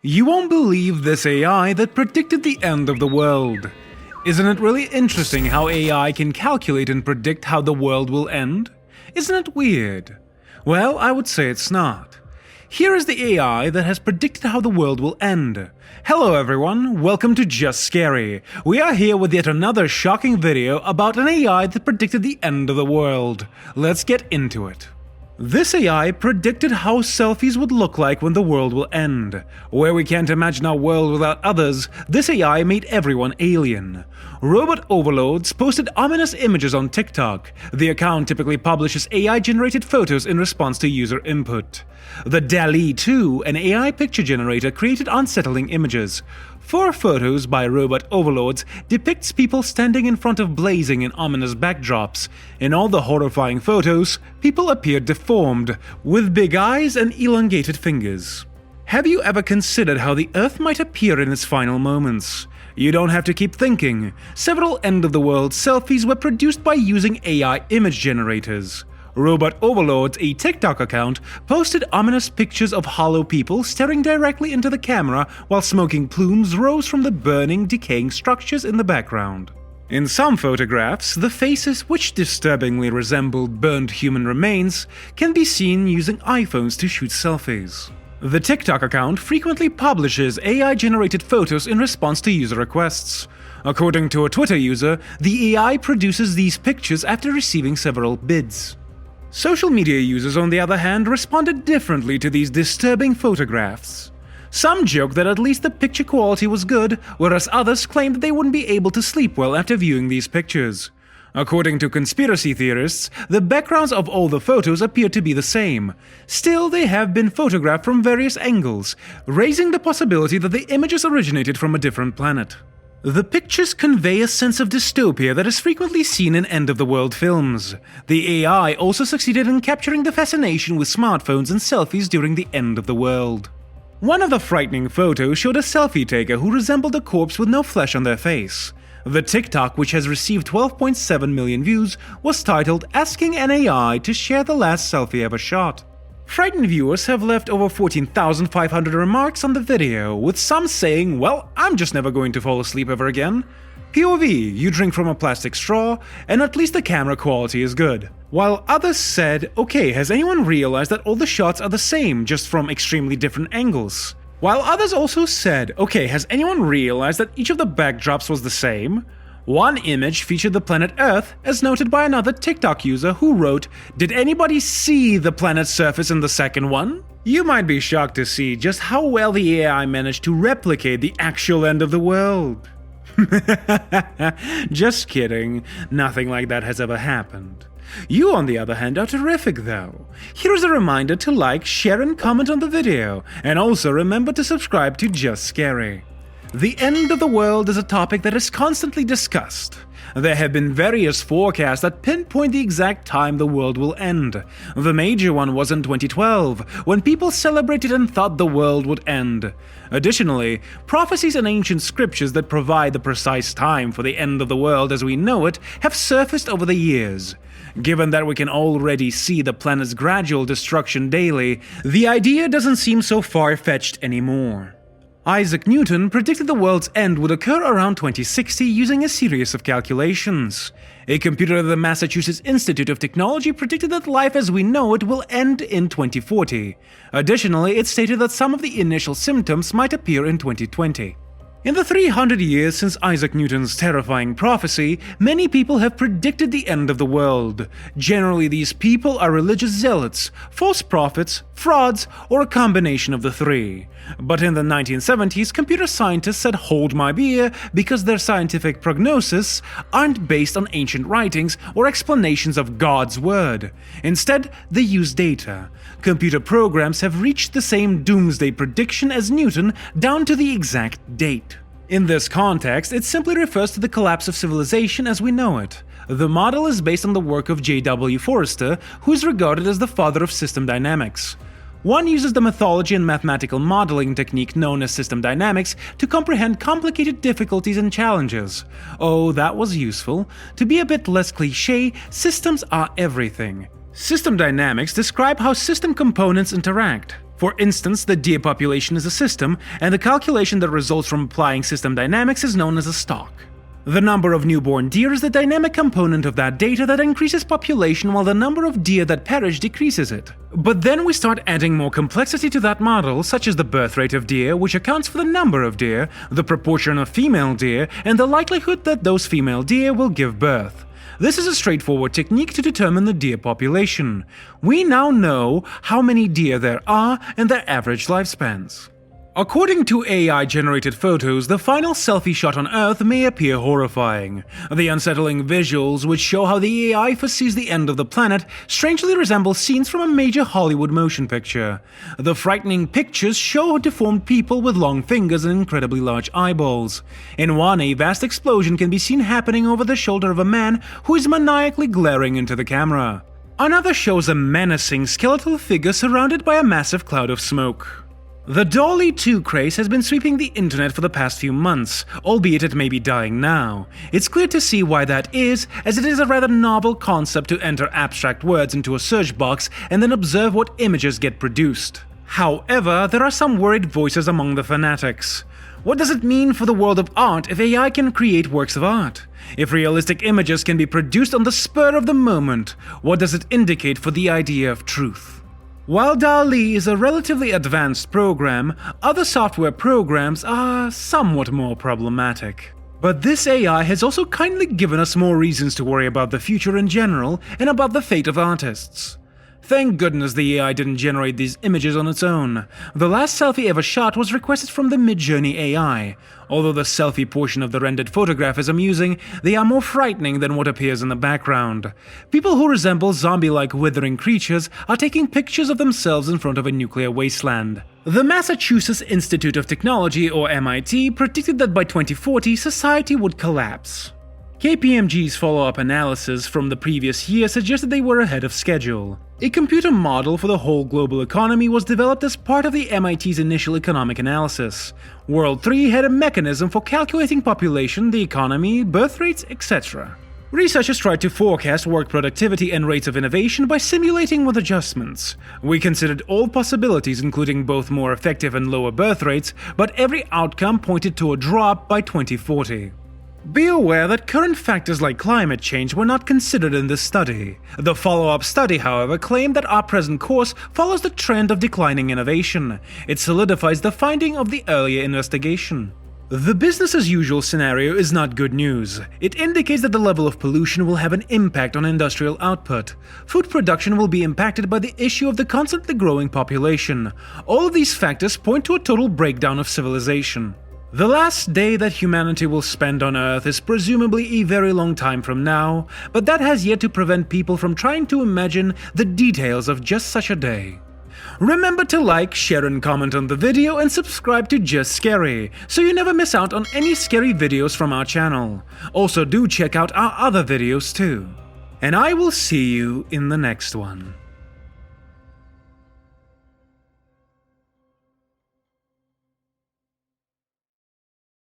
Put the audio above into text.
You won't believe this AI that predicted the end of the world. Isn't it really interesting how AI can calculate and predict how the world will end? Isn't it weird? Well, I would say it's not. Here is the AI that has predicted how the world will end. Hello everyone, welcome to Just Scary. We are here with yet another shocking video about an AI that predicted the end of the world. Let's get into it. This AI predicted how selfies would look like when the world will end. Where we can't imagine our world without others, this AI made everyone alien. Robot Overlords posted ominous images on TikTok. The account typically publishes AI-generated photos in response to user input. The DALL-E 2, an AI picture generator, created unsettling images. 4 photos by Robot Overlords depicts people standing in front of blazing and ominous backdrops. In all the horrifying photos, people appeared deformed, with big eyes and elongated fingers. Have you ever considered how the Earth might appear in its final moments? You don't have to keep thinking. Several end-of-the-world selfies were produced by using AI image generators. Robot Overlords, a TikTok account, posted ominous pictures of hollow people staring directly into the camera while smoking plumes rose from the burning, decaying structures in the background. In some photographs, the faces, which disturbingly resembled burned human remains, can be seen using iPhones to shoot selfies. The TikTok account frequently publishes AI-generated photos in response to user requests. According to a Twitter user, the AI produces these pictures after receiving several bids. Social media users, on the other hand, responded differently to these disturbing photographs. Some joked that at least the picture quality was good, whereas others claimed that they wouldn't be able to sleep well after viewing these pictures. According to conspiracy theorists, the backgrounds of all the photos appear to be the same. Still, they have been photographed from various angles, raising the possibility that the images originated from a different planet. The pictures convey a sense of dystopia that is frequently seen in end-of-the-world films. The AI also succeeded in capturing the fascination with smartphones and selfies during the end of the world. One of the frightening photos showed a selfie taker who resembled a corpse with no flesh on their face. The TikTok, which has received 12.7 million views, was titled "Asking an AI to Share the Last Selfie Ever Shot." Frightened viewers have left over 14,500 remarks on the video, with some saying, "Well, I'm just never going to fall asleep ever again." POV, you drink from a plastic straw, and at least the camera quality is good. While others said, "Okay, has anyone realized that all the shots are the same, just from extremely different angles?" While others also said, "Okay, has anyone realized that each of the backdrops was the same?" One image featured the planet Earth, as noted by another TikTok user who wrote, "Did anybody see the planet's surface in the second one?" You might be shocked to see just how well the AI managed to replicate the actual end of the world. Just kidding, nothing like that has ever happened. You, on the other hand, are terrific though. Here is a reminder to like, share and comment on the video, and also remember to subscribe to Just Scary. The end of the world is a topic that is constantly discussed. There have been various forecasts that pinpoint the exact time the world will end. The major one was in 2012, when people celebrated and thought the world would end. Additionally, prophecies in ancient scriptures that provide the precise time for the end of the world as we know it have surfaced over the years. Given that we can already see the planet's gradual destruction daily, the idea doesn't seem so far-fetched anymore. Isaac Newton predicted the world's end would occur around 2060 using a series of calculations. A computer at the Massachusetts Institute of Technology predicted that life as we know it will end in 2040. Additionally, it stated that some of the initial symptoms might appear in 2020. In the 300 years since Isaac Newton's terrifying prophecy, many people have predicted the end of the world. Generally, these people are religious zealots, false prophets, frauds, or a combination of the three. But in the 1970s, computer scientists said hold my beer because their scientific prognosis aren't based on ancient writings or explanations of God's word. Instead, they use data. Computer programs have reached the same doomsday prediction as Newton down to the exact date. In this context, it simply refers to the collapse of civilization as we know it. The model is based on the work of J.W. Forrester, who is regarded as the father of system dynamics. One uses the methodology and mathematical modeling technique known as system dynamics to comprehend complicated difficulties and challenges. Oh, that was useful. To be a bit less cliché, systems are everything. System dynamics describe how system components interact. For instance, the deer population is a system, and the calculation that results from applying system dynamics is known as a stock. The number of newborn deer is the dynamic component of that data that increases population while the number of deer that perish decreases it. But then we start adding more complexity to that model, such as the birth rate of deer, which accounts for the number of deer, the proportion of female deer, and the likelihood that those female deer will give birth. This is a straightforward technique to determine the deer population. We now know how many deer there are and their average lifespans. According to AI-generated photos, the final selfie shot on Earth may appear horrifying. The unsettling visuals, which show how the AI foresees the end of the planet, strangely resemble scenes from a major Hollywood motion picture. The frightening pictures show deformed people with long fingers and incredibly large eyeballs. In one, a vast explosion can be seen happening over the shoulder of a man who is maniacally glaring into the camera. Another shows a menacing skeletal figure surrounded by a massive cloud of smoke. The DALL-E 2 craze has been sweeping the internet for the past few months, albeit it may be dying now. It's clear to see why that is, as it is a rather novel concept to enter abstract words into a search box and then observe what images get produced. However, there are some worried voices among the fanatics. What does it mean for the world of art if AI can create works of art? If realistic images can be produced on the spur of the moment, what does it indicate for the idea of truth? While DALL-E is a relatively advanced program, other software programs are somewhat more problematic. But this AI has also kindly given us more reasons to worry about the future in general and about the fate of artists. Thank goodness the AI didn't generate these images on its own. The last selfie ever shot was requested from the Midjourney AI. Although the selfie portion of the rendered photograph is amusing, they are more frightening than what appears in the background. People who resemble zombie-like withering creatures are taking pictures of themselves in front of a nuclear wasteland. The Massachusetts Institute of Technology, or MIT, predicted that by 2040 society would collapse. KPMG's follow-up analysis from the previous year suggested they were ahead of schedule. A computer model for the whole global economy was developed as part of the MIT's initial economic analysis. World 3 had a mechanism for calculating population, the economy, birth rates, etc. Researchers tried to forecast work productivity and rates of innovation by simulating with adjustments. We considered all possibilities, including both more effective and lower birth rates, but every outcome pointed to a drop by 2040. Be aware that current factors like climate change were not considered in this study. The follow-up study, however, claimed that our present course follows the trend of declining innovation. It solidifies the finding of the earlier investigation. The business-as-usual scenario is not good news. It indicates that the level of pollution will have an impact on industrial output. Food production will be impacted by the issue of the constantly growing population. All of these factors point to a total breakdown of civilization. The last day that humanity will spend on Earth is presumably a very long time from now, but that has yet to prevent people from trying to imagine the details of just such a day. Remember to like, share and comment on the video and subscribe to Just Scary, so you never miss out on any scary videos from our channel. Also do check out our other videos too. And I will see you in the next one.